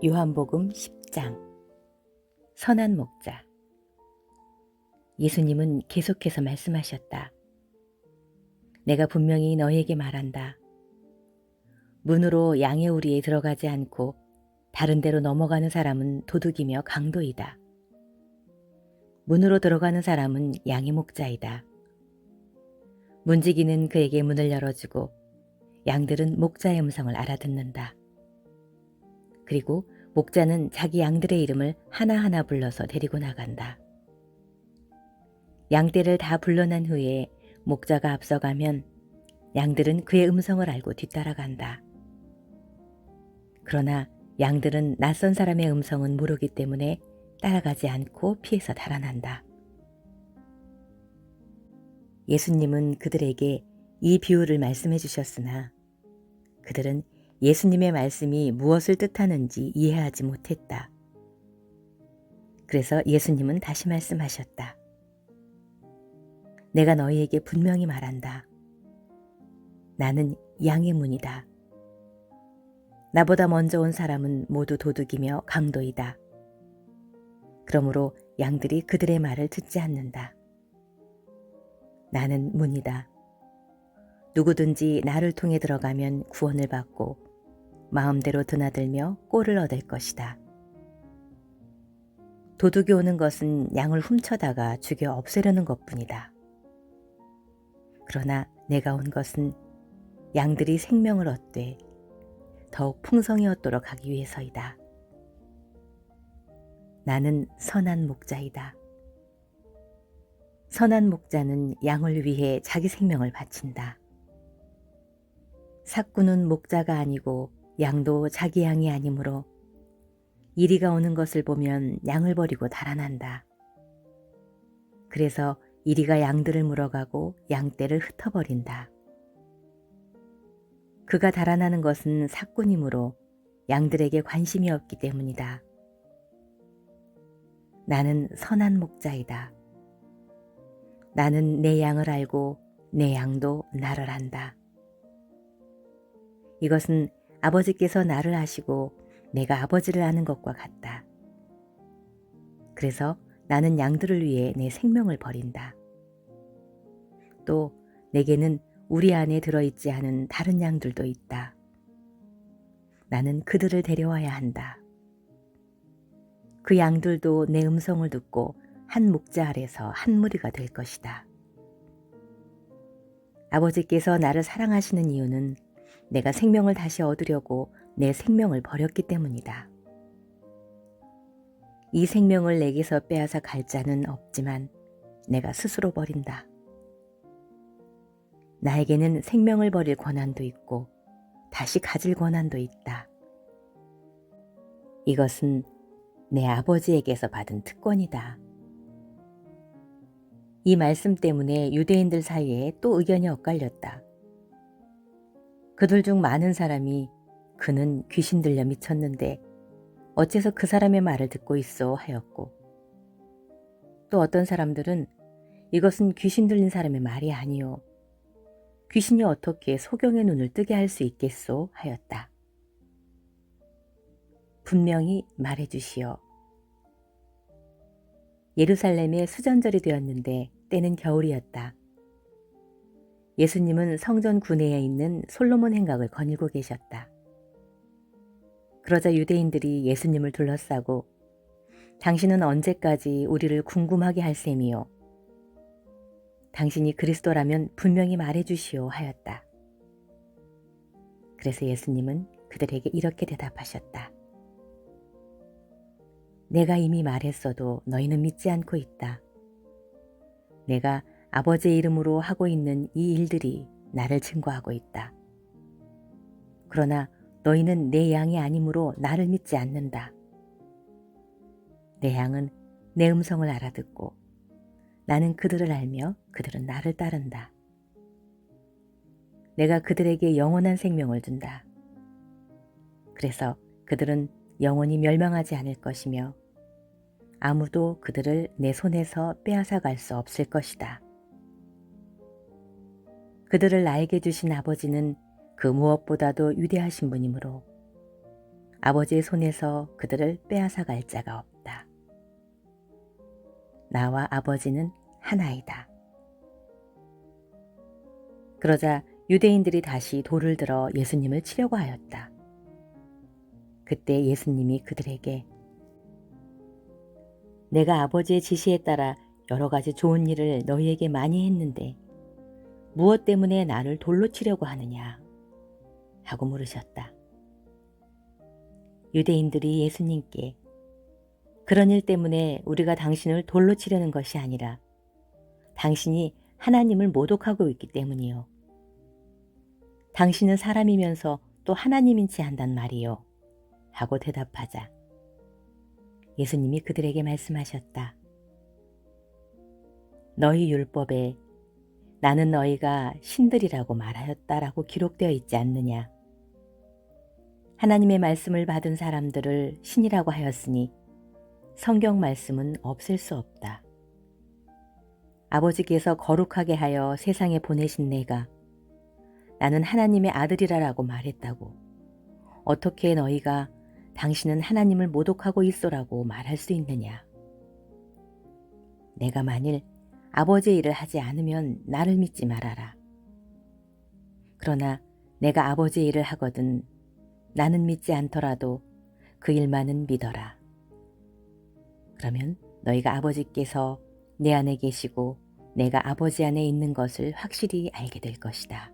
요한복음 10장 선한 목자. 예수님은 계속해서 말씀하셨다. 내가 분명히 너희에게 말한다. 문으로 양의 우리에 들어가지 않고 다른 데로 넘어가는 사람은 도둑이며 강도이다. 문으로 들어가는 사람은 양의 목자이다. 문지기는 그에게 문을 열어주고 양들은 목자의 음성을 알아듣는다. 그리고 목자는 자기 양들의 이름을 하나하나 불러서 데리고 나간다. 양떼를 다 불러난 후에 목자가 앞서가면 양들은 그의 음성을 알고 뒤따라간다. 그러나 양들은 낯선 사람의 음성은 모르기 때문에 따라가지 않고 피해서 달아난다. 예수님은 그들에게 이 비유를 말씀해 주셨으나 그들은 예수님의 말씀이 무엇을 뜻하는지 이해하지 못했다. 그래서 예수님은 다시 말씀하셨다. 내가 너희에게 분명히 말한다. 나는 양의 문이다. 나보다 먼저 온 사람은 모두 도둑이며 강도이다. 그러므로 양들이 그들의 말을 듣지 않는다. 나는 문이다. 누구든지 나를 통해 들어가면 구원을 받고 마음대로 드나들며 꼴을 얻을 것이다. 도둑이 오는 것은 양을 훔쳐다가 죽여 없애려는 것뿐이다. 그러나 내가 온 것은 양들이 생명을 얻되 더욱 풍성히 얻도록 하기 위해서이다. 나는 선한 목자이다. 선한 목자는 양을 위해 자기 생명을 바친다. 삭구는 목자가 아니고 양도 자기 양이 아니므로 이리가 오는 것을 보면 양을 버리고 달아난다. 그래서 이리가 양들을 물어가고 양떼를 흩어버린다. 그가 달아나는 것은 삭군이므로 양들에게 관심이 없기 때문이다. 나는 선한 목자이다. 나는 내 양을 알고 내 양도 나를 안다. 이것은 아버지께서 나를 아시고 내가 아버지를 아는 것과 같다. 그래서 나는 양들을 위해 내 생명을 버린다. 또 내게는 우리 안에 들어있지 않은 다른 양들도 있다. 나는 그들을 데려와야 한다. 그 양들도 내 음성을 듣고 한 목자 아래서 한 무리가 될 것이다. 아버지께서 나를 사랑하시는 이유는 내가 생명을 다시 얻으려고 내 생명을 버렸기 때문이다. 이 생명을 내게서 빼앗아 갈 자는 없지만 내가 스스로 버린다. 나에게는 생명을 버릴 권한도 있고 다시 가질 권한도 있다. 이것은 내 아버지에게서 받은 특권이다. 이 말씀 때문에 유대인들 사이에 또 의견이 엇갈렸다. 그들 중 많은 사람이 그는 귀신 들려 미쳤는데 어째서 그 사람의 말을 듣고 있어 하였고, 또 어떤 사람들은 이것은 귀신 들린 사람의 말이 아니요 귀신이 어떻게 소경의 눈을 뜨게 할 수 있겠소 하였다. 분명히 말해 주시오. 예루살렘에 수전절이 되었는데 때는 겨울이었다. 예수님은 성전 구내에 있는 솔로몬 행각을 거닐고 계셨다. 그러자 유대인들이 예수님을 둘러싸고 당신은 언제까지 우리를 궁금하게 할 셈이요? 당신이 그리스도라면 분명히 말해 주시오 하였다. 그래서 예수님은 그들에게 이렇게 대답하셨다. 내가 이미 말했어도 너희는 믿지 않고 있다. 내가 아버지의 이름으로 하고 있는 이 일들이 나를 증거하고 있다. 그러나 너희는 내 양이 아니므로 나를 믿지 않는다. 내 양은 내 음성을 알아듣고 나는 그들을 알며 그들은 나를 따른다. 내가 그들에게 영원한 생명을 준다. 그래서 그들은 영원히 멸망하지 않을 것이며 아무도 그들을 내 손에서 빼앗아 갈 수 없을 것이다. 그들을 나에게 주신 아버지는 그 무엇보다도 위대하신 분이므로 아버지의 손에서 그들을 빼앗아 갈 자가 없다. 나와 아버지는 하나이다. 그러자 유대인들이 다시 돌을 들어 예수님을 치려고 하였다. 그때 예수님이 그들에게 내가 아버지의 지시에 따라 여러 가지 좋은 일을 너희에게 많이 했는데 무엇 때문에 나를 돌로 치려고 하느냐 하고 물으셨다. 유대인들이 예수님께 그런 일 때문에 우리가 당신을 돌로 치려는 것이 아니라 당신이 하나님을 모독하고 있기 때문이요. 당신은 사람이면서 또 하나님인지 한단 말이요. 하고 대답하자 예수님이 그들에게 말씀하셨다. 너희 율법에 나는 너희가 신들이라고 말하였다라고 기록되어 있지 않느냐. 하나님의 말씀을 받은 사람들을 신이라고 하였으니 성경 말씀은 없앨 수 없다. 아버지께서 거룩하게 하여 세상에 보내신 내가 나는 하나님의 아들이라고 말했다고 어떻게 너희가 당신은 하나님을 모독하고 있소라고 말할 수 있느냐. 내가 만일 아버지의 일을 하지 않으면 나를 믿지 말아라. 그러나 내가 아버지의 일을 하거든 나는 믿지 않더라도 그 일만은 믿어라. 그러면 너희가 아버지께서 내 안에 계시고 내가 아버지 안에 있는 것을 확실히 알게 될 것이다.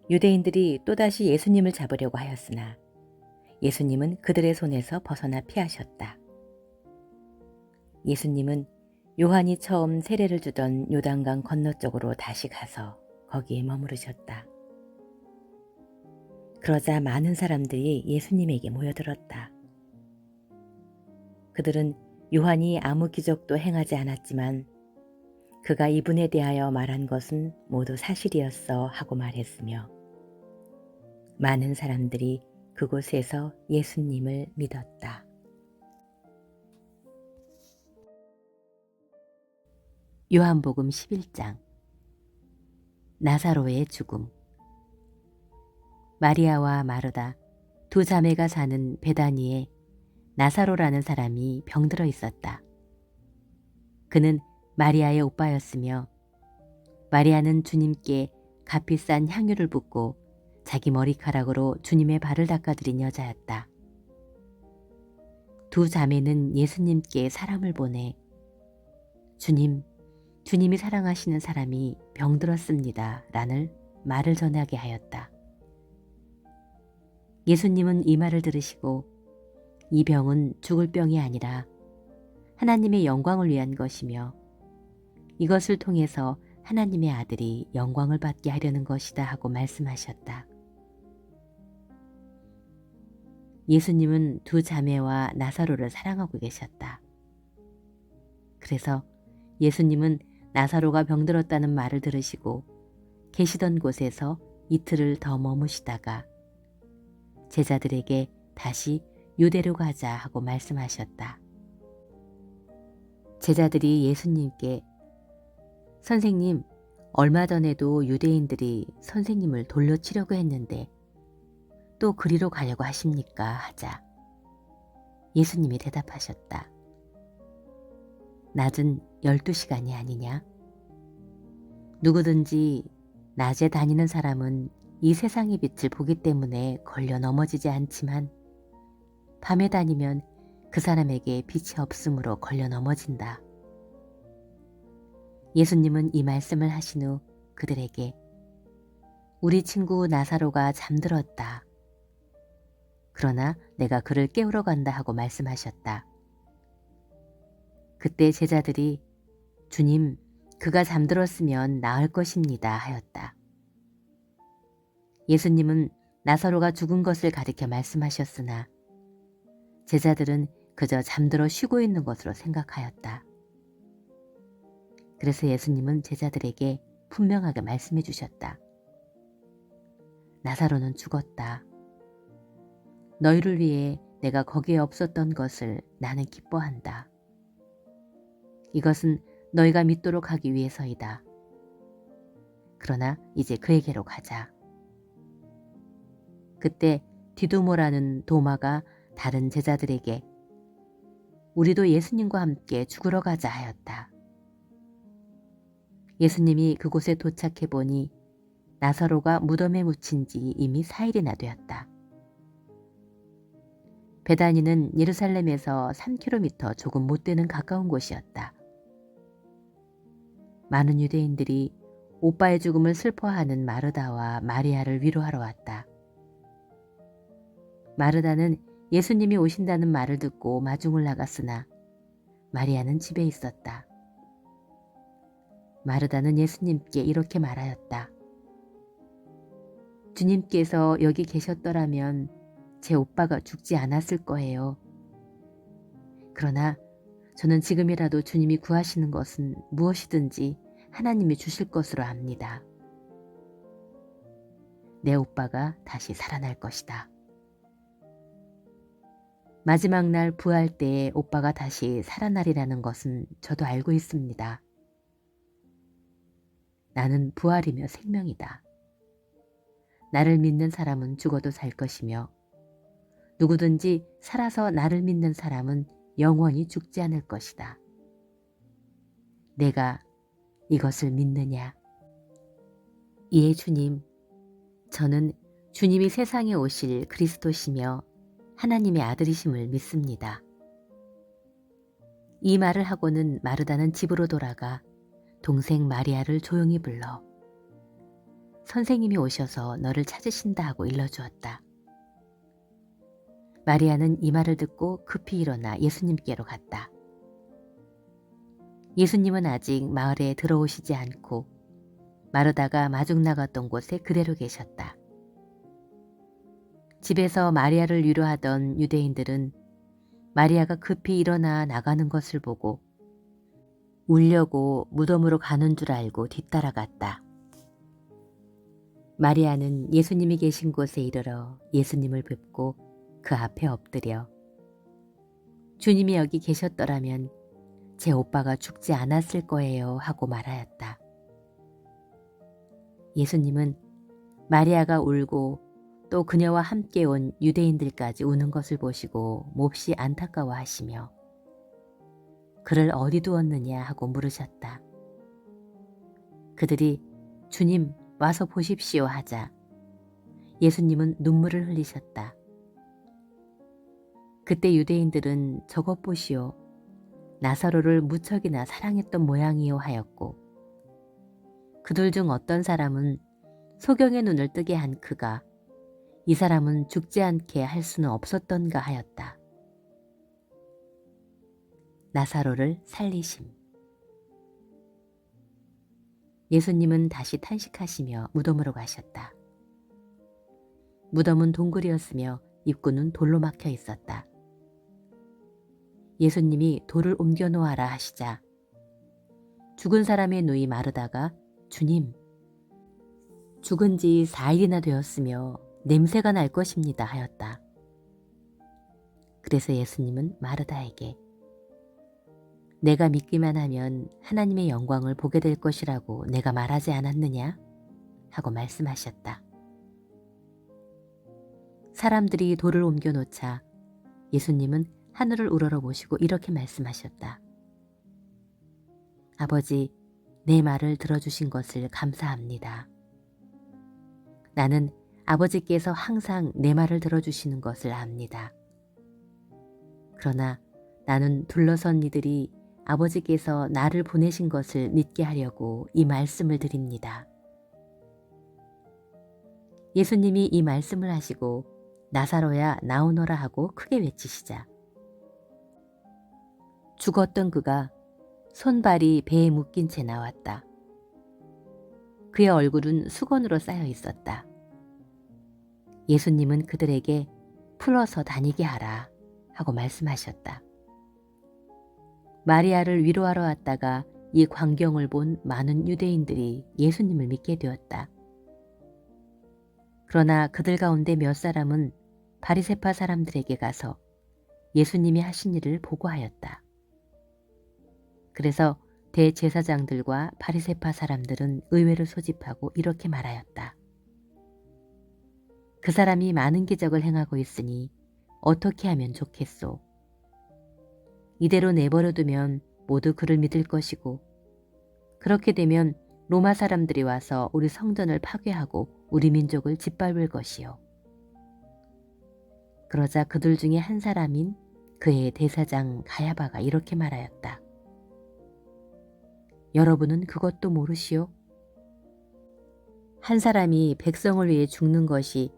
유대인들이 또다시 예수님을 잡으려고 하였으나 예수님은 그들의 손에서 벗어나 피하셨다. 예수님은 요한이 처음 세례를 주던 요단강 건너쪽으로 다시 가서 거기에 머무르셨다. 그러자 많은 사람들이 예수님에게 모여들었다. 그들은 요한이 아무 기적도 행하지 않았지만 그가 이분에 대하여 말한 것은 모두 사실이었어 하고 말했으며 많은 사람들이 그곳에서 예수님을 믿었다. 요한복음 11장 나사로의 죽음. 마리아와 마르다 두 자매가 사는 베다니에 나사로라는 사람이 병들어 있었다. 그는 마리아의 오빠였으며 마리아는 주님께 값비싼 향유를 붓고 자기 머리카락으로 주님의 발을 닦아드린 여자였다. 두 자매는 예수님께 사람을 보내 주님이 사랑하시는 사람이 병들었습니다 라는 말을 전하게 하였다. 예수님은 이 말을 들으시고 이 병은 죽을 병이 아니라 하나님의 영광을 위한 것이며 이것을 통해서 하나님의 아들이 영광을 받게 하려는 것이다 하고 말씀하셨다. 예수님은 두 자매와 나사로를 사랑하고 계셨다. 그래서 예수님은 나사로가 병들었다는 말을 들으시고 계시던 곳에서 이틀을 더 머무시다가 제자들에게 다시 유대로 가자 하고 말씀하셨다. 제자들이 예수님께 선생님, 얼마 전에도 유대인들이 선생님을 돌려 치려고 했는데 또 그리로 가려고 하십니까? 하자 예수님이 대답하셨다. 낮은 12시간이 아니냐? 누구든지 낮에 다니는 사람은 이 세상의 빛을 보기 때문에 걸려 넘어지지 않지만 밤에 다니면 그 사람에게 빛이 없으므로 걸려 넘어진다. 예수님은 이 말씀을 하신 후 그들에게 우리 친구 나사로가 잠들었다. 그러나 내가 그를 깨우러 간다 하고 말씀하셨다. 그때 제자들이 주님, 그가 잠들었으면 나을 것입니다 하였다. 예수님은 나사로가 죽은 것을 가리켜 말씀하셨으나 제자들은 그저 잠들어 쉬고 있는 것으로 생각하였다. 그래서 예수님은 제자들에게 분명하게 말씀해 주셨다. 나사로는 죽었다. 너희를 위해 내가 거기에 없었던 것을 나는 기뻐한다. 이것은 너희가 믿도록 하기 위해서이다. 그러나 이제 그에게로 가자. 그때 디두모라는 도마가 다른 제자들에게 우리도 예수님과 함께 죽으러 가자 하였다. 예수님이 그곳에 도착해 보니 나사로가 무덤에 묻힌 지 이미 4일이나 되었다. 베다니는 예루살렘에서 3km 조금 못 되는 가까운 곳이었다. 많은 유대인들이 오빠의 죽음을 슬퍼하는 마르다와 마리아를 위로하러 왔다. 마르다는 예수님이 오신다는 말을 듣고 마중을 나갔으나 마리아는 집에 있었다. 마르다는 예수님께 이렇게 말하였다. 주님께서 여기 계셨더라면 제 오빠가 죽지 않았을 거예요. 그러나 저는 지금이라도 주님이 구하시는 것은 무엇이든지 하나님이 주실 것으로 압니다. 내 오빠가 다시 살아날 것이다. 마지막 날 부활 때에 오빠가 다시 살아나리라는 것은 저도 알고 있습니다. 나는 부활이며 생명이다. 나를 믿는 사람은 죽어도 살 것이며 누구든지 살아서 나를 믿는 사람은 영원히 죽지 않을 것이다. 내가 이것을 믿느냐? 예, 주님. 저는 주님이 세상에 오실 그리스도시며 하나님의 아들이심을 믿습니다. 이 말을 하고는 마르다는 집으로 돌아가 동생 마리아를 조용히 불러 선생님이 오셔서 너를 찾으신다 하고 일러주었다. 마리아는 이 말을 듣고 급히 일어나 예수님께로 갔다. 예수님은 아직 마을에 들어오시지 않고 마르다가 마중 나갔던 곳에 그대로 계셨다. 집에서 마리아를 위로하던 유대인들은 마리아가 급히 일어나 나가는 것을 보고 울려고 무덤으로 가는 줄 알고 뒤따라갔다. 마리아는 예수님이 계신 곳에 이르러 예수님을 뵙고 그 앞에 엎드려 주님이 여기 계셨더라면 제 오빠가 죽지 않았을 거예요 하고 말하였다. 예수님은 마리아가 울고 또 그녀와 함께 온 유대인들까지 우는 것을 보시고 몹시 안타까워하시며 그를 어디 두었느냐 하고 물으셨다. 그들이 주님 와서 보십시오 하자 예수님은 눈물을 흘리셨다. 그때 유대인들은 저것 보시오. 나사로를 무척이나 사랑했던 모양이요 하였고 그들 중 어떤 사람은 소경의 눈을 뜨게 한 그가 이 사람은 죽지 않게 할 수는 없었던가 하였다. 나사로를 살리심. 예수님은 다시 탄식하시며 무덤으로 가셨다. 무덤은 동굴이었으며 입구는 돌로 막혀 있었다. 예수님이 돌을 옮겨 놓아라 하시자 죽은 사람의 누이 마르다가 주님, 죽은 지 4일이나 되었으며 냄새가 날 것입니다 하였다. 그래서 예수님은 마르다에게 내가 믿기만 하면 하나님의 영광을 보게 될 것이라고 내가 말하지 않았느냐? 하고 말씀하셨다. 사람들이 돌을 옮겨 놓자 예수님은 하늘을 우러러보시고 이렇게 말씀하셨다. 아버지, 내 말을 들어주신 것을 감사합니다. 나는 아버지께서 항상 내 말을 들어주시는 것을 압니다. 그러나 나는 둘러선 이들이 아버지께서 나를 보내신 것을 믿게 하려고 이 말씀을 드립니다. 예수님이 이 말씀을 하시고 나사로야 나오너라 하고 크게 외치시자 죽었던 그가 손발이 배에 묶인 채 나왔다. 그의 얼굴은 수건으로 쌓여 있었다. 예수님은 그들에게 풀어서 다니게 하라 하고 말씀하셨다. 마리아를 위로하러 왔다가 이 광경을 본 많은 유대인들이 예수님을 믿게 되었다. 그러나 그들 가운데 몇 사람은 바리새파 사람들에게 가서 예수님이 하신 일을 보고하였다. 그래서 대제사장들과 바리새파 사람들은 의회를 소집하고 이렇게 말하였다. 그 사람이 많은 기적을 행하고 있으니 어떻게 하면 좋겠소? 이대로 내버려두면 모두 그를 믿을 것이고 그렇게 되면 로마 사람들이 와서 우리 성전을 파괴하고 우리 민족을 짓밟을 것이요. 그러자 그들 중에 한 사람인 그의 대사장 가야바가 이렇게 말하였다. 여러분은 그것도 모르시오? 한 사람이 백성을 위해 죽는 것이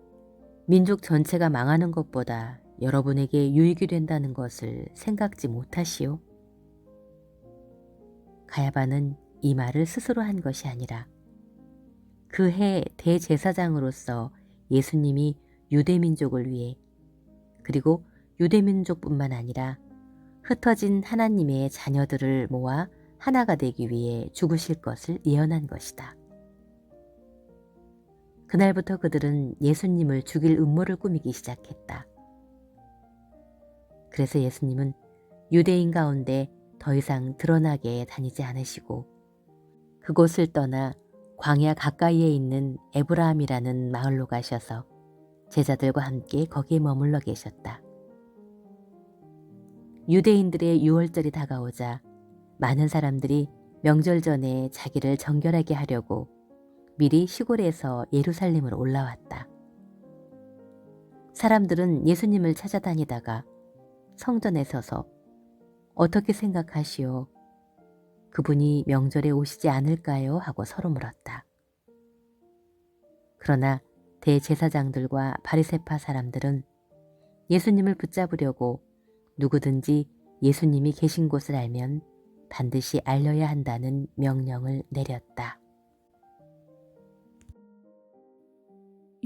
민족 전체가 망하는 것보다 여러분에게 유익이 된다는 것을 생각지 못하시오? 가야바는 이 말을 스스로 한 것이 아니라 그 해 대제사장으로서 예수님이 유대민족을 위해 그리고 유대민족뿐만 아니라 흩어진 하나님의 자녀들을 모아 하나가 되기 위해 죽으실 것을 예언한 것이다. 그날부터 그들은 예수님을 죽일 음모를 꾸미기 시작했다. 그래서 예수님은 유대인 가운데 더 이상 드러나게 다니지 않으시고 그곳을 떠나 광야 가까이에 있는 에브라함이라는 마을로 가셔서 제자들과 함께 거기에 머물러 계셨다. 유대인들의 유월절이 다가오자 많은 사람들이 명절 전에 자기를 정결하게 하려고 미리 시골에서 예루살렘으로 올라왔다. 사람들은 예수님을 찾아다니다가 성전에 서서 어떻게 생각하시오? 그분이 명절에 오시지 않을까요? 하고 서로 물었다. 그러나 대제사장들과 바리새파 사람들은 예수님을 붙잡으려고 누구든지 예수님이 계신 곳을 알면 반드시 알려야 한다는 명령을 내렸다.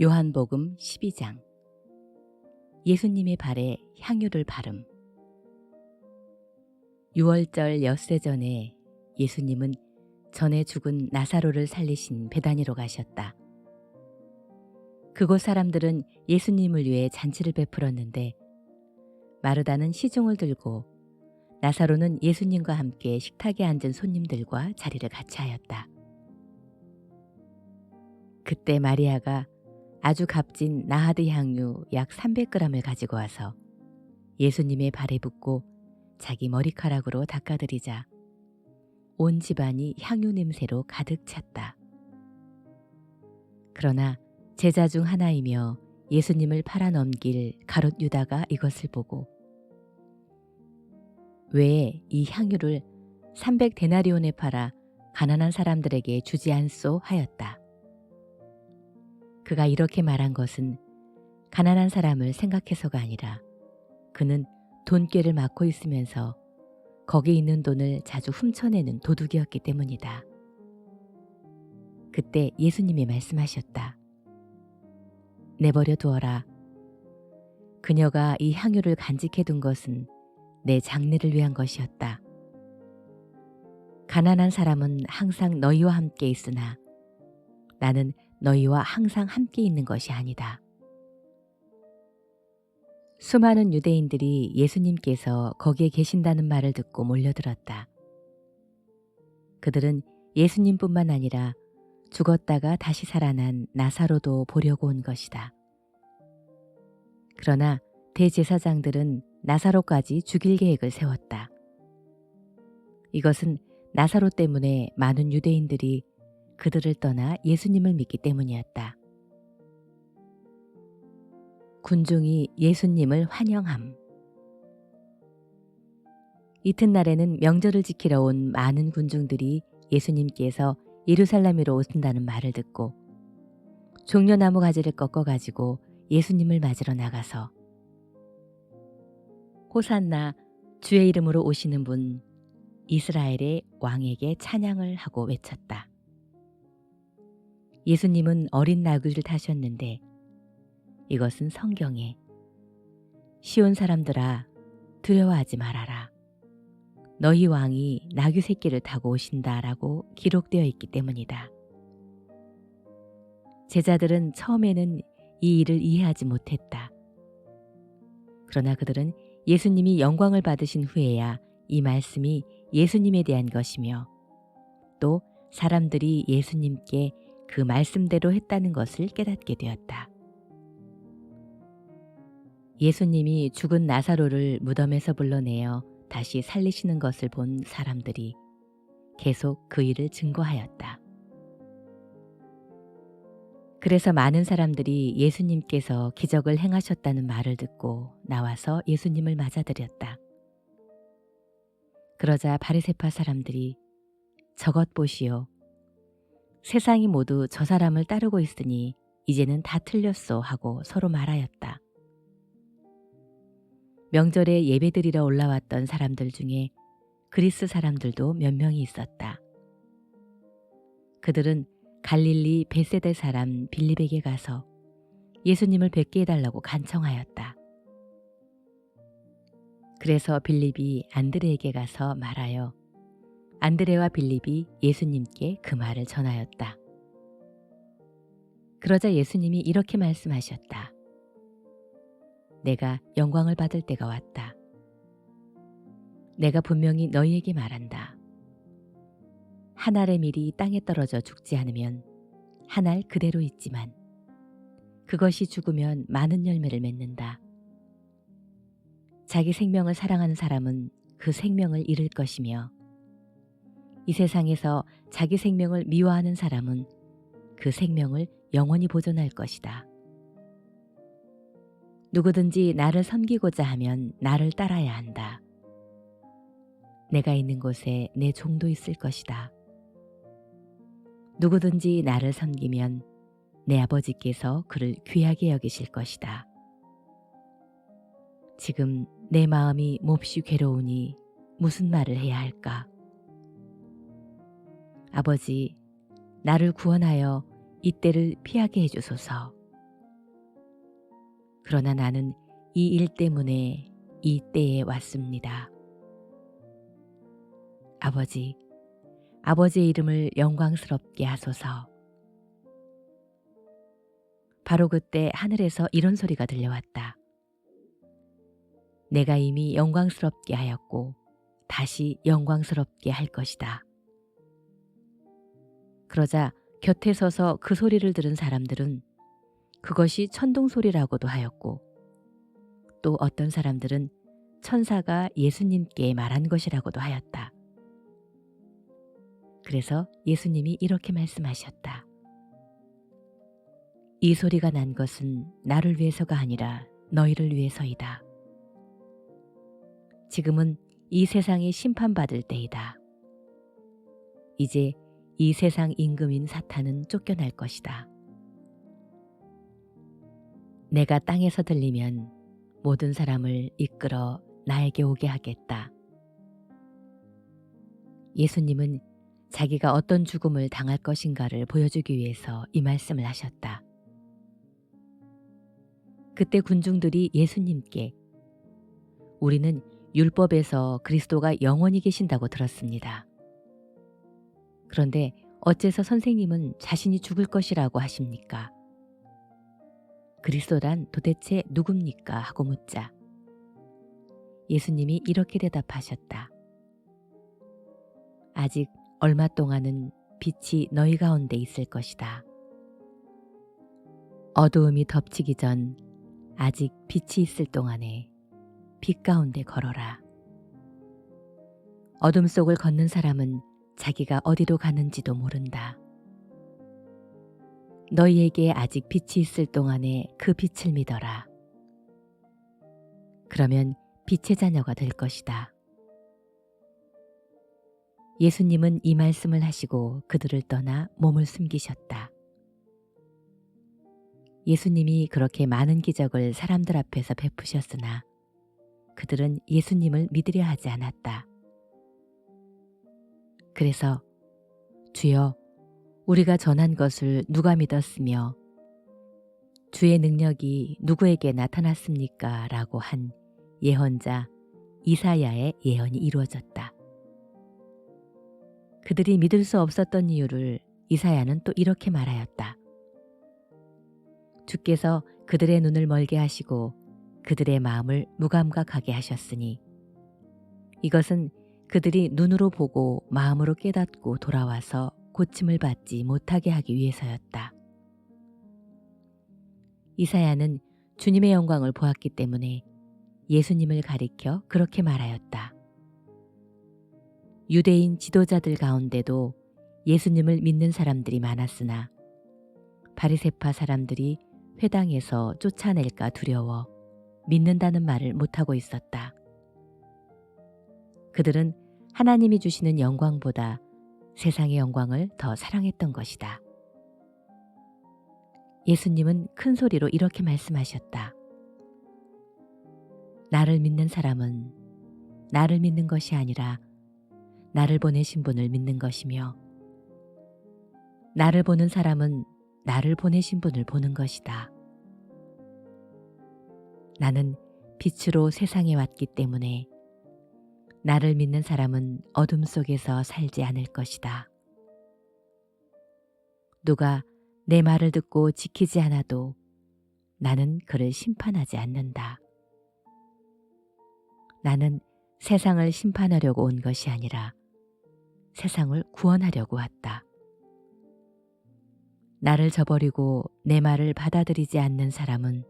요한복음 12장 예수님의 발에 향유를 바름. 유월절 엿새 전에 예수님은 전에 죽은 나사로를 살리신 베다니로 가셨다. 그곳 사람들은 예수님을 위해 잔치를 베풀었는데 마르다는 시중을 들고 나사로는 예수님과 함께 식탁에 앉은 손님들과 자리를 같이 하였다. 그때 마리아가 아주 값진 나하드 향유 약 300g을 가지고 와서 예수님의 발에 붓고 자기 머리카락으로 닦아드리자 온 집안이 향유 냄새로 가득 찼다. 그러나 제자 중 하나이며 예수님을 팔아넘길 가롯 유다가 이것을 보고 왜 이 향유를 300데나리온에 팔아 가난한 사람들에게 주지 않소 하였다. 그가 이렇게 말한 것은 가난한 사람을 생각해서가 아니라 그는 돈꾀를 맡고 있으면서 거기 있는 돈을 자주 훔쳐내는 도둑이었기 때문이다. 그때 예수님이 말씀하셨다. 내버려 두어라. 그녀가 이 향유를 간직해둔 것은 내 장례를 위한 것이었다. 가난한 사람은 항상 너희와 함께 있으나 나는 너희와 항상 함께 있는 것이 아니다. 수많은 유대인들이 예수님께서 거기에 계신다는 말을 듣고 몰려들었다. 그들은 예수님뿐만 아니라 죽었다가 다시 살아난 나사로도 보려고 온 것이다. 그러나 대제사장들은 나사로까지 죽일 계획을 세웠다. 이것은 나사로 때문에 많은 유대인들이 그들을 떠나 예수님을 믿기 때문이었다. 군중이 예수님을 환영함. 이튿날에는 명절을 지키러 온 많은 군중들이 예수님께서 예루살렘으로 오신다는 말을 듣고 종려나무 가지를 꺾어가지고 예수님을 맞으러 나가서 호산나 주의 이름으로 오시는 분 이스라엘의 왕에게 찬양을 하고 외쳤다. 예수님은 어린 나귀를 타셨는데 이것은 성경에 시온 사람들아 두려워하지 말아라. 너희 왕이 나귀 새끼를 타고 오신다라고 기록되어 있기 때문이다. 제자들은 처음에는 이 일을 이해하지 못했다. 그러나 그들은 예수님이 영광을 받으신 후에야 이 말씀이 예수님에 대한 것이며 또 사람들이 예수님께 그 말씀대로 했다는 것을 깨닫게 되었다. 예수님이 죽은 나사로를 무덤에서 불러내어 다시 살리시는 것을 본 사람들이 계속 그 일을 증거하였다. 그래서 많은 사람들이 예수님께서 기적을 행하셨다는 말을 듣고 나와서 예수님을 맞아들였다. 그러자 바리새파 사람들이 저것 보시오. 세상이 모두 저 사람을 따르고 있으니 이제는 다 틀렸소 하고 서로 말하였다. 명절에 예배드리러 올라왔던 사람들 중에 그리스 사람들도 몇 명이 있었다. 그들은 갈릴리 벳세다 사람 빌립에게 가서 예수님을 뵙게 해달라고 간청하였다. 그래서 빌립이 안드레에게 가서 말하여 안드레와 빌립이 예수님께 그 말을 전하였다. 그러자 예수님이 이렇게 말씀하셨다. 내가 영광을 받을 때가 왔다. 내가 분명히 너희에게 말한다. 한 알의 밀이 땅에 떨어져 죽지 않으면 한 알 그대로 있지만 그것이 죽으면 많은 열매를 맺는다. 자기 생명을 사랑하는 사람은 그 생명을 잃을 것이며 이 세상에서 자기 생명을 미워하는 사람은 그 생명을 영원히 보존할 것이다. 누구든지 나를 섬기고자 하면 나를 따라야 한다. 내가 있는 곳에 내 종도 있을 것이다. 누구든지 나를 섬기면 내 아버지께서 그를 귀하게 여기실 것이다. 지금 내 마음이 몹시 괴로우니 무슨 말을 해야 할까? 아버지, 나를 구원하여 이 때를 피하게 해주소서. 그러나 나는 이 일 때문에 이 때에 왔습니다. 아버지, 아버지의 이름을 영광스럽게 하소서. 바로 그때 하늘에서 이런 소리가 들려왔다. 내가 이미 영광스럽게 하였고 다시 영광스럽게 할 것이다. 그러자 곁에 서서 그 소리를 들은 사람들은 그것이 천둥 소리라고도 하였고 또 어떤 사람들은 천사가 예수님께 말한 것이라고도 하였다. 그래서 예수님이 이렇게 말씀하셨다. 이 소리가 난 것은 나를 위해서가 아니라 너희를 위해서이다. 지금은 이 세상이 심판받을 때이다. 이제 이 세상 임금인 사탄은 쫓겨날 것이다. 내가 땅에서 들리면 모든 사람을 이끌어 나에게 오게 하겠다. 예수님은 자기가 어떤 죽음을 당할 것인가를 보여주기 위해서 이 말씀을 하셨다. 그때 군중들이 예수님께 우리는 율법에서 그리스도가 영원히 계신다고 들었습니다. 그런데 어째서 선생님은 자신이 죽을 것이라고 하십니까? 그리스도란 도대체 누굽니까? 하고 묻자 예수님이 이렇게 대답하셨다. 아직 얼마 동안은 빛이 너희 가운데 있을 것이다. 어두움이 덮치기 전 아직 빛이 있을 동안에 빛 가운데 걸어라. 어둠 속을 걷는 사람은 자기가 어디로 가는지도 모른다. 너희에게 아직 빛이 있을 동안에 그 빛을 믿어라. 그러면 빛의 자녀가 될 것이다. 예수님은 이 말씀을 하시고 그들을 떠나 몸을 숨기셨다. 예수님이 그렇게 많은 기적을 사람들 앞에서 베푸셨으나 그들은 예수님을 믿으려 하지 않았다. 그래서 주여, 우리가 전한 것을 누가 믿었으며 주의 능력이 누구에게 나타났습니까? 라고 한 예언자 이사야의 예언이 이루어졌다. 그들이 믿을 수 없었던 이유를 이사야는 또 이렇게 말하였다. 주께서 그들의 눈을 멀게 하시고 그들의 마음을 무감각하게 하셨으니 이것은 그들이 눈으로 보고 마음으로 깨닫고 돌아와서 고침을 받지 못하게 하기 위해서였다. 이사야는 주님의 영광을 보았기 때문에 예수님을 가리켜 그렇게 말하였다. 유대인 지도자들 가운데도 예수님을 믿는 사람들이 많았으나 바리새파 사람들이 회당에서 쫓아낼까 두려워 믿는다는 말을 못하고 있었다. 그들은 하나님이 주시는 영광보다 세상의 영광을 더 사랑했던 것이다. 예수님은 큰 소리로 이렇게 말씀하셨다. 나를 믿는 사람은 나를 믿는 것이 아니라 나를 보내신 분을 믿는 것이며 나를 보는 사람은 나를 보내신 분을 보는 것이다. 나는 빛으로 세상에 왔기 때문에 나를 믿는 사람은 어둠 속에서 살지 않을 것이다. 누가 내 말을 듣고 지키지 않아도 나는 그를 심판하지 않는다. 나는 세상을 심판하려고 온 것이 아니라 세상을 구원하려고 왔다. 나를 저버리고 내 말을 받아들이지 않는 사람은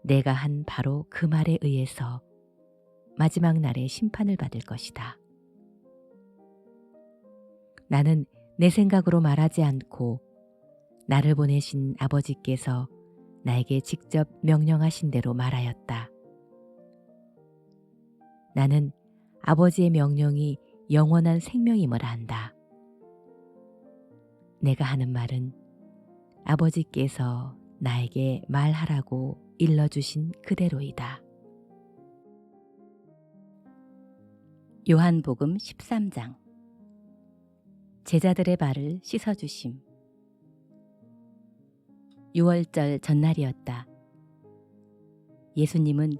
내가 한 바로 그 말에 의해서 마지막 날에 심판을 받을 것이다. 나는 내 생각으로 말하지 않고 나를 보내신 아버지께서 나에게 직접 명령하신 대로 말하였다. 나는 아버지의 명령이 영원한 생명임을 안다. 내가 하는 말은 아버지께서 나에게 말하라고 일러주신 그대로이다. 요한복음 13장. 제자들의 발을 씻어주심. 유월절 전날이었다. 예수님은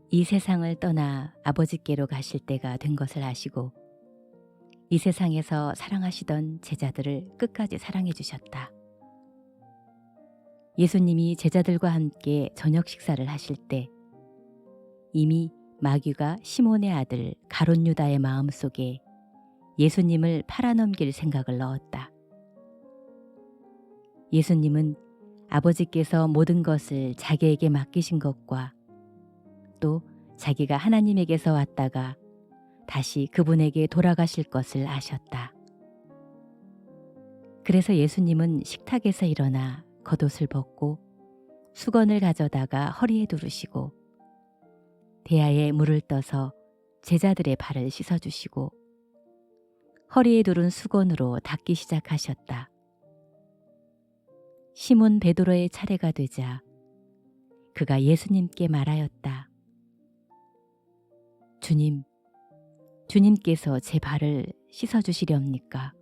이 세상을 떠나 아버지께로 가실 때가 된 것을 아시고 이 세상에서 사랑하시던 제자들을 끝까지 사랑해 주셨다. 예수님이 제자들과 함께 저녁 식사를 하실 때 이미 마귀가 시몬의 아들 가룟 유다의 마음속에 예수님을 팔아넘길 생각을 넣었다. 예수님은 아버지께서 모든 것을 자기에게 맡기신 것과 또 자기가 하나님에게서 왔다가 다시 그분에게 돌아가실 것을 아셨다. 그래서 예수님은 식탁에서 일어나 겉옷을 벗고 수건을 가져다가 허리에 두르시고 대야에 물을 떠서 제자들의 발을 씻어주시고 허리에 두른 수건으로 닦기 시작하셨다. 시몬 베드로의 차례가 되자 그가 예수님께 말하였다. 주님, 주님께서 제 발을 씻어주시렵니까?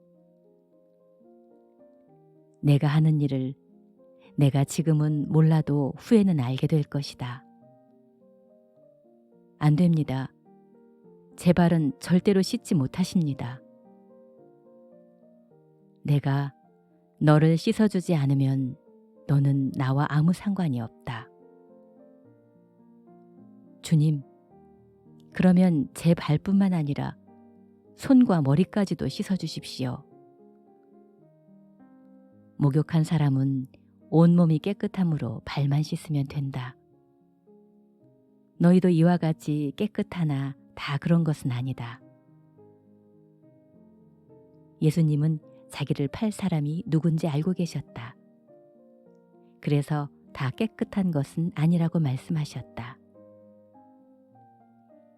내가 하는 일을 내가 지금은 몰라도 후에는 알게 될 것이다. 안 됩니다. 제 발은 절대로 씻지 못하십니다. 내가 너를 씻어주지 않으면 너는 나와 아무 상관이 없다. 주님, 그러면 제 발뿐만 아니라 손과 머리까지도 씻어주십시오. 목욕한 사람은 온몸이 깨끗함으로 발만 씻으면 된다. 너희도 이와 같이 깨끗하나 다 그런 것은 아니다. 예수님은 자기를 팔 사람이 누군지 알고 계셨다. 그래서 다 깨끗한 것은 아니라고 말씀하셨다.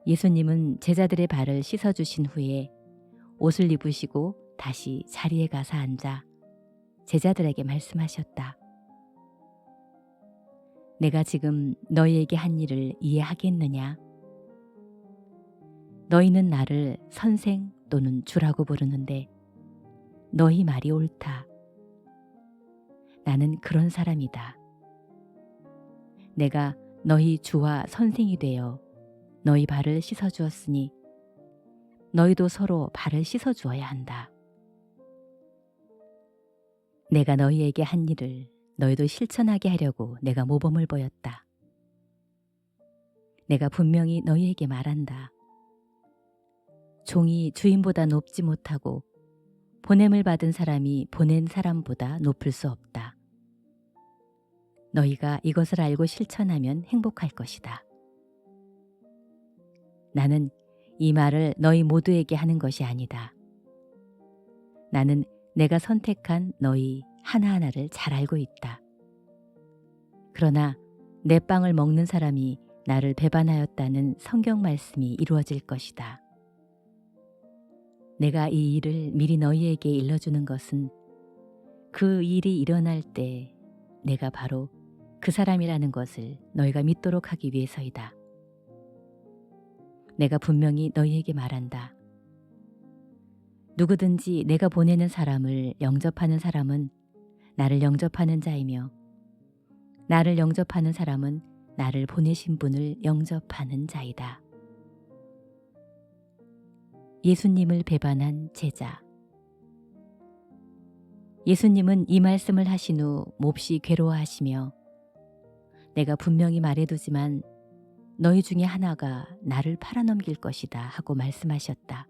예수님은 제자들의 발을 씻어주신 후에 옷을 입으시고 다시 자리에 가서 앉아 제자들에게 말씀하셨다. 내가 지금 너희에게 한 일을 이해하겠느냐? 너희는 나를 선생 또는 주라고 부르는데 너희 말이 옳다. 나는 그런 사람이다. 내가 너희 주와 선생이 되어 너희 발을 씻어주었으니 너희도 서로 발을 씻어주어야 한다. 내가 너희에게 한 일을 너희도 실천하게 하려고 내가 모범을 보였다. 내가 분명히 너희에게 말한다. 종이 주인보다 높지 못하고 보냄을 받은 사람이 보낸 사람보다 높을 수 없다. 너희가 이것을 알고 실천하면 행복할 것이다. 나는 이 말을 너희 모두에게 하는 것이 아니다. 나는 내가 선택한 너희 하나하나를 잘 알고 있다. 그러나 내 빵을 먹는 사람이 나를 배반하였다는 성경 말씀이 이루어질 것이다. 내가 이 일을 미리 너희에게 일러주는 것은 그 일이 일어날 때 내가 바로 그 사람이라는 것을 너희가 믿도록 하기 위해서이다. 내가 분명히 너희에게 말한다. 누구든지 내가 보내는 사람을 영접하는 사람은 나를 영접하는 자이며 나를 영접하는 사람은 나를 보내신 분을 영접하는 자이다. 예수님을 배반한 제자. 예수님은 이 말씀을 하신 후 몹시 괴로워하시며 내가 분명히 말해두지만 너희 중에 하나가 나를 팔아넘길 것이다 하고 말씀하셨다.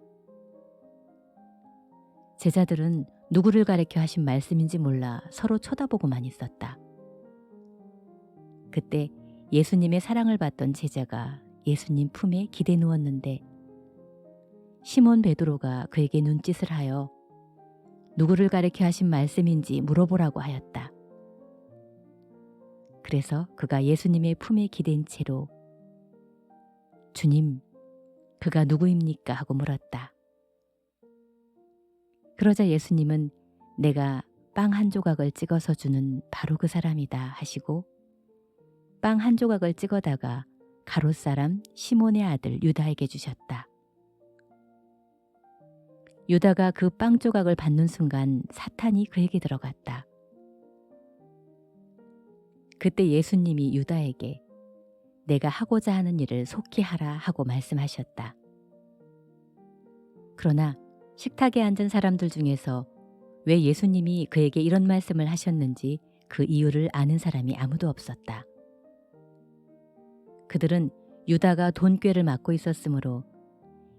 제자들은 누구를 가리켜 하신 말씀인지 몰라 서로 쳐다보고만 있었다. 그때 예수님의 사랑을 받던 제자가 예수님 품에 기대 누웠는데 시몬 베드로가 그에게 눈짓을 하여 누구를 가리켜 하신 말씀인지 물어보라고 하였다. 그래서 그가 예수님의 품에 기댄 채로 주님, 그가 누구입니까? 하고 물었다. 그러자 예수님은 내가 빵 한 조각을 찍어서 주는 바로 그 사람이다 하시고 빵 한 조각을 찍어다가 가롯 사람 시몬의 아들 유다에게 주셨다. 유다가 그 빵 조각을 받는 순간 사탄이 그에게 들어갔다. 그때 예수님이 유다에게 내가 하고자 하는 일을 속히 하라 하고 말씀하셨다. 그러나 식탁에 앉은 사람들 중에서 왜 예수님이 그에게 이런 말씀을 하셨는지 그 이유를 아는 사람이 아무도 없었다. 그들은 유다가 돈꾀를 맡고 있었으므로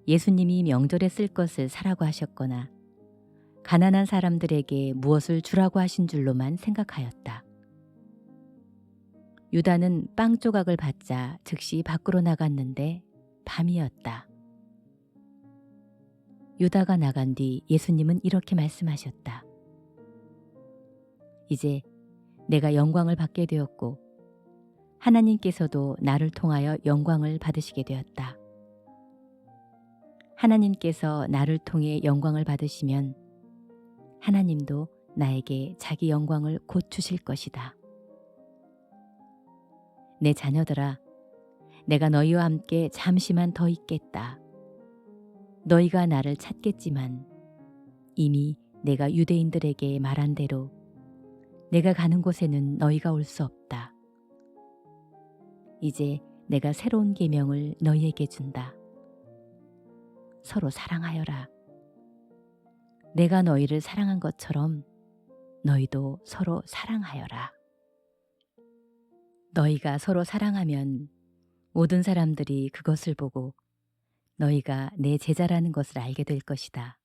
예수님이 명절에 쓸 것을 사라고 하셨거나 가난한 사람들에게 무엇을 주라고 하신 줄로만 생각하였다. 유다는 빵 조각을 받자 즉시 밖으로 나갔는데 밤이었다. 유다가 나간 뒤 예수님은 이렇게 말씀하셨다. 이제 내가 영광을 받게 되었고 하나님께서도 나를 통하여 영광을 받으시게 되었다. 하나님께서 나를 통해 영광을 받으시면 하나님도 나에게 자기 영광을 곧 주실 것이다. 내 자녀들아, 내가 너희와 함께 잠시만 더 있겠다. 너희가 나를 찾겠지만 이미 내가 유대인들에게 말한 대로 내가 가는 곳에는 너희가 올 수 없다. 이제 내가 새로운 계명을 너희에게 준다. 서로 사랑하여라. 내가 너희를 사랑한 것처럼 너희도 서로 사랑하여라. 너희가 서로 사랑하면 모든 사람들이 그것을 보고 너희가 내 제자라는 것을 알게 될 것이다.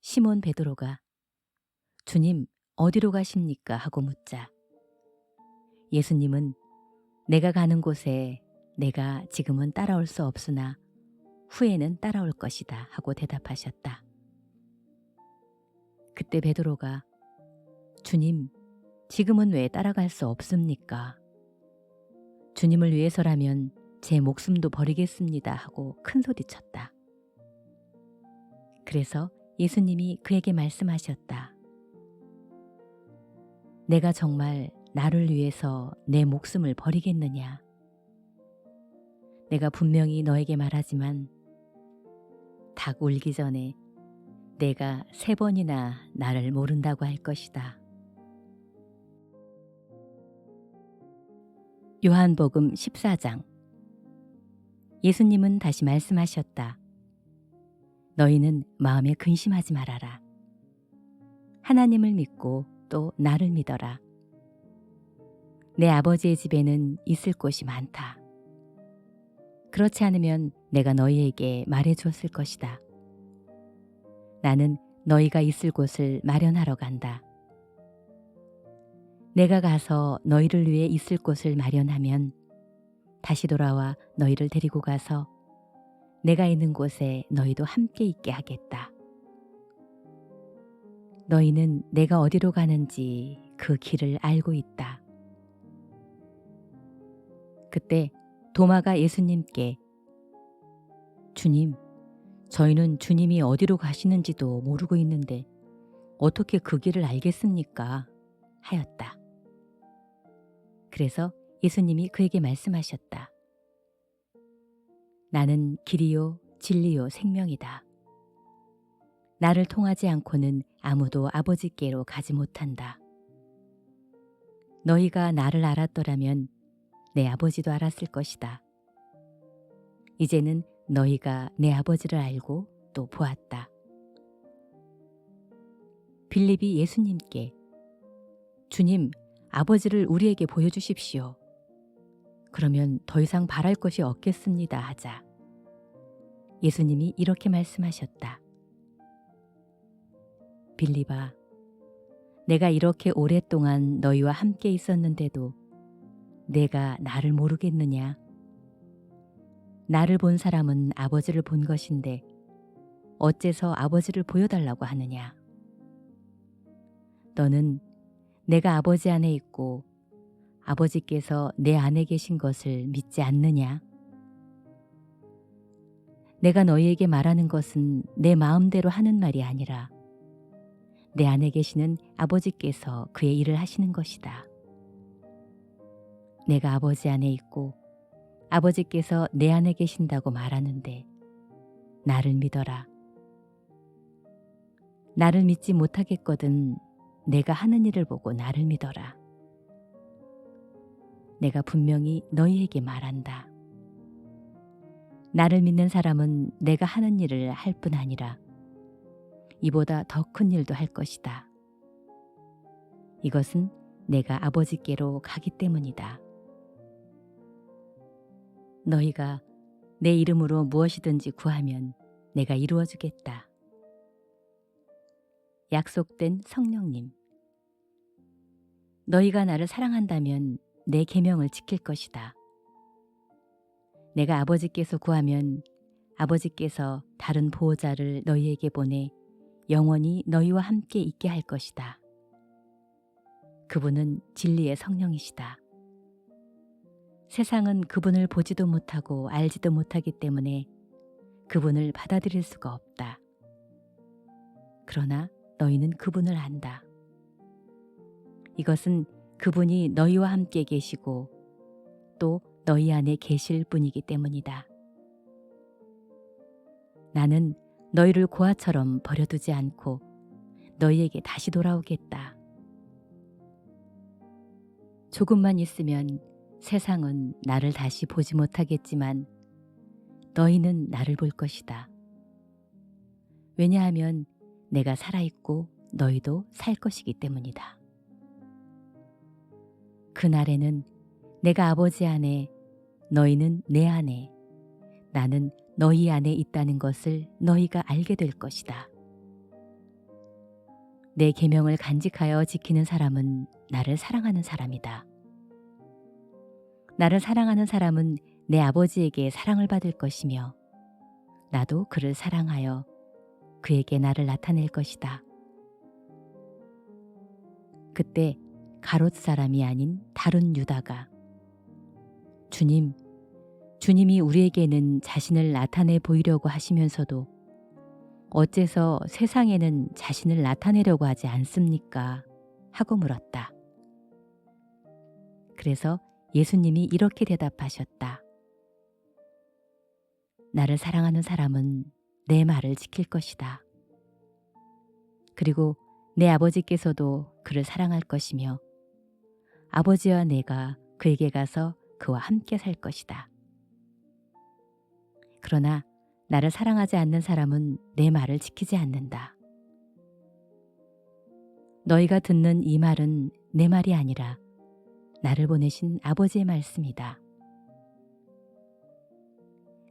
시몬 베드로가 주님, 어디로 가십니까? 하고 묻자 예수님은 내가 가는 곳에 내가 지금은 따라올 수 없으나 후에는 따라올 것이다 하고 대답하셨다. 그때 베드로가 주님, 지금은 왜 따라갈 수 없습니까? 주님을 위해서라면 제 목숨도 버리겠습니다 하고 큰 소리쳤다. 그래서 예수님이 그에게 말씀하셨다. 내가 정말 나를 위해서 내 목숨을 버리겠느냐? 내가 분명히 너에게 말하지만 닭 울기 전에 내가 3번이나 나를 모른다고 할 것이다. 요한복음 14장. 예수님은 다시 말씀하셨다. 너희는 마음에 근심하지 말아라. 하나님을 믿고 또 나를 믿어라. 내 아버지의 집에는 있을 곳이 많다. 그렇지 않으면 내가 너희에게 말해 주었을 것이다. 나는 너희가 있을 곳을 마련하러 간다. 내가 가서 너희를 위해 있을 곳을 마련하면 다시 돌아와 너희를 데리고 가서 내가 있는 곳에 너희도 함께 있게 하겠다. 너희는 내가 어디로 가는지 그 길을 알고 있다. 그때 도마가 예수님께 주님, 저희는 주님이 어디로 가시는지도 모르고 있는데 어떻게 그 길을 알겠습니까? 하였다. 그래서 예수님이 그에게 말씀하셨다. 나는 길이요 진리요 생명이다. 나를 통하지 않고는 아무도 아버지께로 가지 못한다. 너희가 나를 알았더라면 내 아버지도 알았을 것이다. 이제는 너희가 내 아버지를 알고 또 보았다. 빌립이 예수님께 주님, 아버지를 우리에게 보여주십시오. 그러면 더 이상 바랄 것이 없겠습니다 하자. 예수님이 이렇게 말씀하셨다. 빌립아, 내가 이렇게 오랫동안 너희와 함께 있었는데도 내가 나를 모르겠느냐? 나를 본 사람은 아버지를 본 것인데 어째서 아버지를 보여달라고 하느냐? 너는 내가 아버지 안에 있고 아버지께서 내 안에 계신 것을 믿지 않느냐? 내가 너희에게 말하는 것은 내 마음대로 하는 말이 아니라 내 안에 계시는 아버지께서 그의 일을 하시는 것이다. 내가 아버지 안에 있고 아버지께서 내 안에 계신다고 말하는데 나를 믿어라. 나를 믿지 못하겠거든 내가 하는 일을 보고 나를 믿어라. 내가 분명히 너희에게 말한다. 나를 믿는 사람은 내가 하는 일을 할 뿐 아니라 이보다 더 큰 일도 할 것이다. 이것은 내가 아버지께로 가기 때문이다. 너희가 내 이름으로 무엇이든지 구하면 내가 이루어 주겠다. 약속된 성령님, 너희가 나를 사랑한다면 내 계명을 지킬 것이다. 내가 아버지께서 구하면 아버지께서 다른 보호자를 너희에게 보내 영원히 너희와 함께 있게 할 것이다. 그분은 진리의 성령이시다. 세상은 그분을 보지도 못하고 알지도 못하기 때문에 그분을 받아들일 수가 없다. 그러나 너희는 그분을 안다. 이것은 그분이 너희와 함께 계시고 또 너희 안에 계실 분이기 때문이다. 나는 너희를 고아처럼 버려두지 않고 너희에게 다시 돌아오겠다. 조금만 있으면 세상은 나를 다시 보지 못하겠지만 너희는 나를 볼 것이다. 왜냐하면 내가 살아있고 너희도 살 것이기 때문이다. 그날에는 내가 아버지 안에, 너희는 내 안에, 나는 너희 안에 있다는 것을 너희가 알게 될 것이다. 내 계명을 간직하여 지키는 사람은 나를 사랑하는 사람이다. 나를 사랑하는 사람은 내 아버지에게 사랑을 받을 것이며 나도 그를 사랑하여 그에게 나를 나타낼 것이다. 그때 가롯 사람이 아닌 다른 유다가 주님이 우리에게는 자신을 나타내 보이려고 하시면서도 어째서 세상에는 자신을 나타내려고 하지 않습니까? 하고 물었다. 그래서 예수님이 이렇게 대답하셨다. 나를 사랑하는 사람은 내 말을 지킬 것이다. 그리고 내 아버지께서도 그를 사랑할 것이며 아버지와 내가 그에게 가서 그와 함께 살 것이다. 그러나 나를 사랑하지 않는 사람은 내 말을 지키지 않는다. 너희가 듣는 이 말은 내 말이 아니라 나를 보내신 아버지의 말씀이다.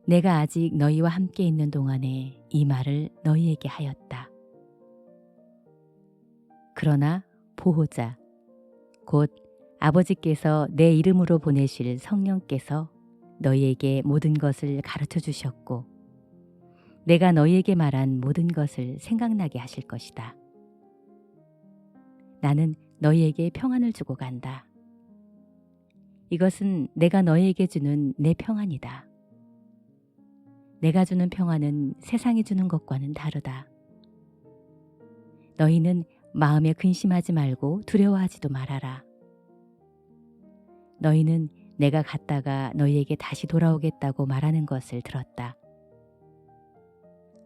내가 아직 너희와 함께 있는 동안에 이 말을 너희에게 하였다. 그러나 보호자, 곧 아버지께서 내 이름으로 보내실 성령께서 너희에게 모든 것을 가르쳐 주셨고 내가 너희에게 말한 모든 것을 생각나게 하실 것이다. 나는 너희에게 평안을 주고 간다. 이것은 내가 너희에게 주는 내 평안이다. 내가 주는 평안은 세상이 주는 것과는 다르다. 너희는 마음에 근심하지 말고 두려워하지도 말아라. 너희는 내가 갔다가 너희에게 다시 돌아오겠다고 말하는 것을 들었다.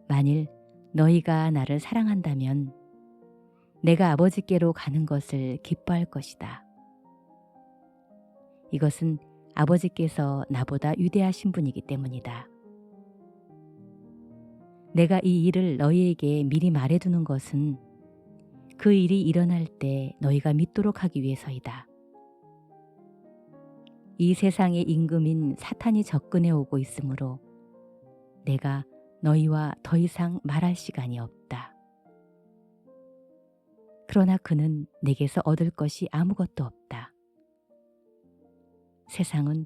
만일 너희가 나를 사랑한다면 내가 아버지께로 가는 것을 기뻐할 것이다. 이것은 아버지께서 나보다 위대하신 분이기 때문이다. 내가 이 일을 너희에게 미리 말해두는 것은 그 일이 일어날 때 너희가 믿도록 하기 위해서이다. 이 세상의 임금인 사탄이 접근해 오고 있으므로 내가 너희와 더 이상 말할 시간이 없다. 그러나 그는 내게서 얻을 것이 아무것도 없다. 세상은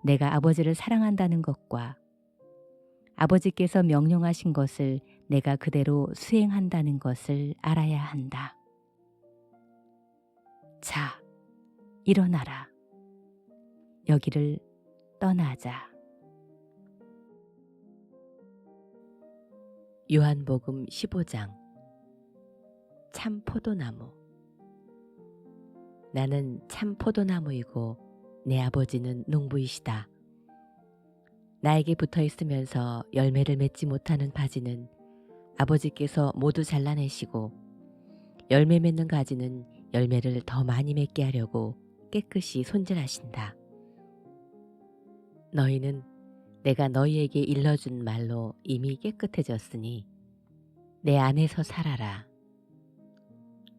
내가 아버지를 사랑한다는 것과 아버지께서 명령하신 것을 내가 그대로 수행한다는 것을 알아야 한다. 자, 일어나라. 여기를 떠나자. 요한복음 15장. 참 포도나무. 나는 참 포도나무이고 내 아버지는 농부이시다. 나에게 붙어 있으면서 열매를 맺지 못하는 가지는 아버지께서 모두 잘라내시고 열매 맺는 가지는 열매를 더 많이 맺게 하려고 깨끗이 손질하신다. 너희는 내가 너희에게 일러준 말로 이미 깨끗해졌으니 내 안에서 살아라.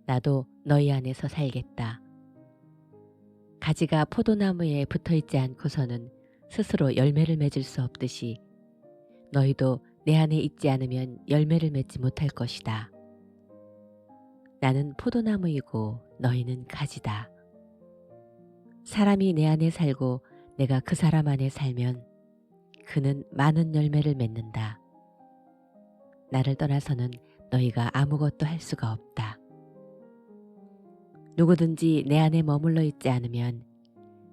나도 너희 안에서 살겠다. 가지가 포도나무에 붙어있지 않고서는 스스로 열매를 맺을 수 없듯이 너희도 내 안에 있지 않으면 열매를 맺지 못할 것이다. 나는 포도나무이고 너희는 가지다. 사람이 내 안에 살고 내가 그 사람 안에 살면 그는 많은 열매를 맺는다. 나를 떠나서는 너희가 아무것도 할 수가 없다. 누구든지 내 안에 머물러 있지 않으면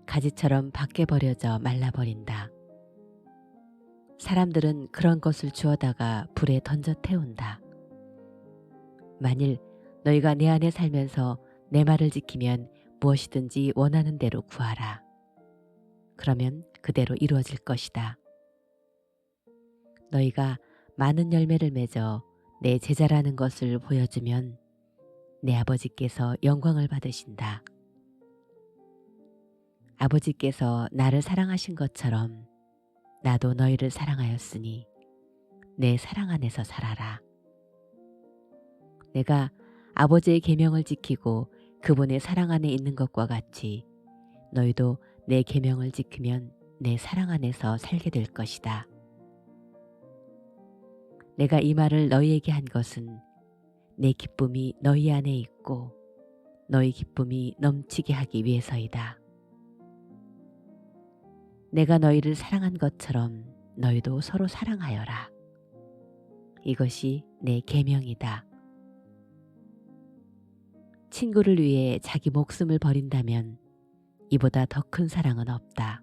가지처럼 밖에 버려져 말라버린다. 사람들은 그런 것을 주워다가 불에 던져 태운다. 만일 너희가 내 안에 살면서 내 말을 지키면 무엇이든지 원하는 대로 구하라. 그러면 그대로 이루어질 것이다. 너희가 많은 열매를 맺어 내 제자라는 것을 보여주면 내 아버지께서 영광을 받으신다. 아버지께서 나를 사랑하신 것처럼 나도 너희를 사랑하였으니 내 사랑 안에서 살아라. 내가 아버지의 계명을 지키고 그분의 사랑 안에 있는 것과 같이 너희도 내 계명을 지키면 내 사랑 안에서 살게 될 것이다. 내가 이 말을 너희에게 한 것은 내 기쁨이 너희 안에 있고 너희 기쁨이 넘치게 하기 위해서이다. 내가 너희를 사랑한 것처럼 너희도 서로 사랑하여라. 이것이 내 계명이다. 친구를 위해 자기 목숨을 버린다면 이보다 더 큰 사랑은 없다.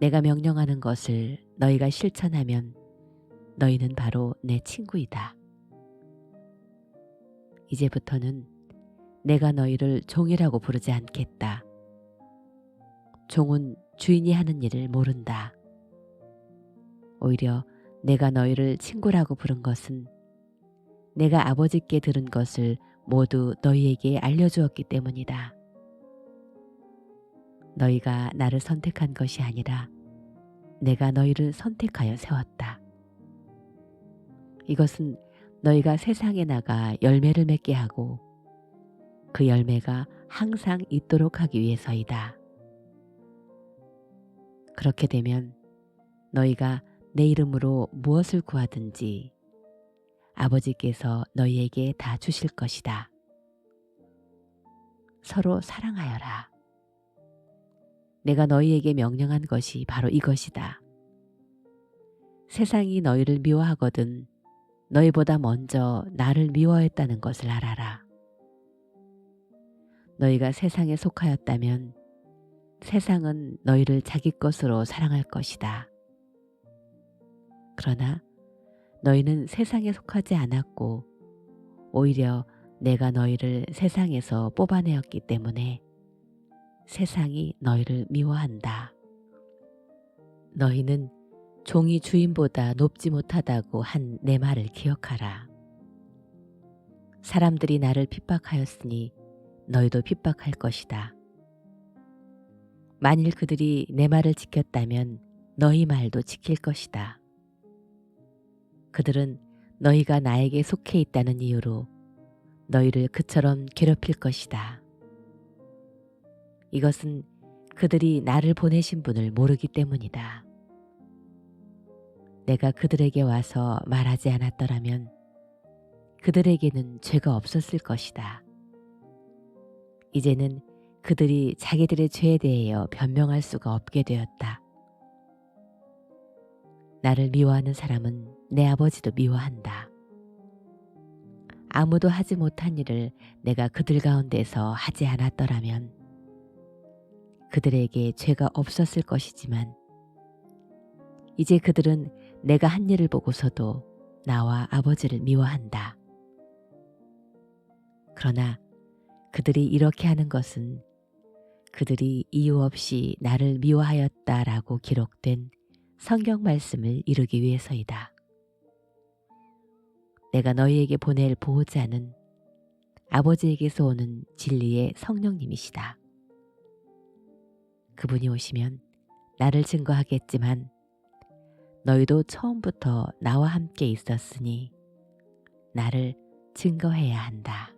내가 명령하는 것을 너희가 실천하면 너희는 바로 내 친구이다. 이제부터는 내가 너희를 종이라고 부르지 않겠다. 종은 주인이 하는 일을 모른다. 오히려 내가 너희를 친구라고 부른 것은 내가 아버지께 들은 것을 모두 너희에게 알려주었기 때문이다. 너희가 나를 선택한 것이 아니라 내가 너희를 선택하여 세웠다. 이것은 너희가 세상에 나가 열매를 맺게 하고 그 열매가 항상 있도록 하기 위해서이다. 그렇게 되면 너희가 내 이름으로 무엇을 구하든지 아버지께서 너희에게 다 주실 것이다. 서로 사랑하여라. 내가 너희에게 명령한 것이 바로 이것이다. 세상이 너희를 미워하거든 너희보다 먼저 나를 미워했다는 것을 알아라. 너희가 세상에 속하였다면 세상은 너희를 자기 것으로 사랑할 것이다. 그러나 너희는 세상에 속하지 않았고 오히려 내가 너희를 세상에서 뽑아내었기 때문에 세상이 너희를 미워한다. 너희는 종이 주인보다 높지 못하다고 한 내 말을 기억하라. 사람들이 나를 핍박하였으니 너희도 핍박할 것이다. 만일 그들이 내 말을 지켰다면 너희 말도 지킬 것이다. 그들은 너희가 나에게 속해 있다는 이유로 너희를 그처럼 괴롭힐 것이다. 이것은 그들이 나를 보내신 분을 모르기 때문이다. 내가 그들에게 와서 말하지 않았더라면 그들에게는 죄가 없었을 것이다. 이제는 그들이 자기들의 죄에 대하여 변명할 수가 없게 되었다. 나를 미워하는 사람은 내 아버지도 미워한다. 아무도 하지 못한 일을 내가 그들 가운데서 하지 않았더라면 그들에게 죄가 없었을 것이지만 이제 그들은 내가 한 일을 보고서도 나와 아버지를 미워한다. 그러나 그들이 이렇게 하는 것은 그들이 이유 없이 나를 미워하였다라고 기록된 성경 말씀을 이루기 위해서이다. 내가 너희에게 보낼 보호자는 아버지에게서 오는 진리의 성령님이시다. 그분이 오시면 나를 증거하겠지만 너희도 처음부터 나와 함께 있었으니 나를 증거해야 한다.